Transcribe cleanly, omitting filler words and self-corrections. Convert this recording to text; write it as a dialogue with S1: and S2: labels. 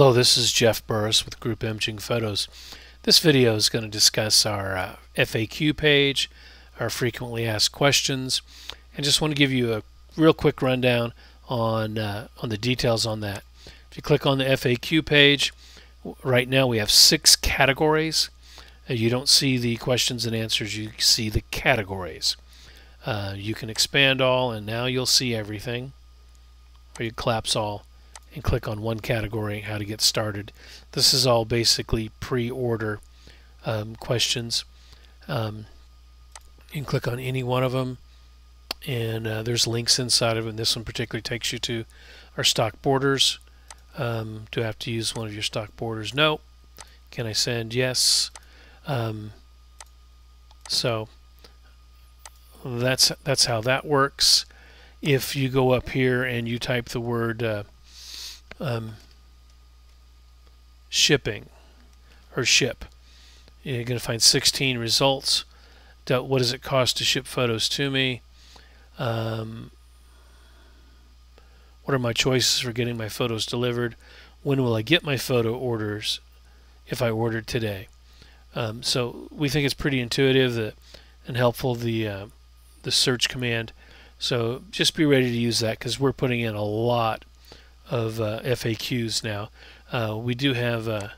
S1: Hello, this is Jeff Burris with Group Imaging Photos. This video is going to discuss our FAQ page, our frequently asked questions, and just want to give you a real quick rundown on the details on that. If you click on the FAQ page, right now we have 6 categories. You don't see the questions and answers, you see the categories. You can expand all, and now you'll see everything, or you collapse all and click on one category, how to get started. This is all basically pre-order questions. You can click on any one of them, and there's links inside of it. And this one particularly takes you to our stock borders. Do I have to use one of your stock borders? No. Can I send? Yes. So that's how that works. If you go up here and you type the word shipping or ship, you're going to find 16 results. What does it cost to ship photos to me? What are my choices for getting my photos delivered? When will I get my photo orders if I ordered today? So we think it's pretty intuitive and helpful, the search command. So just be ready to use that, because we're putting in a lot of FAQs now. We do have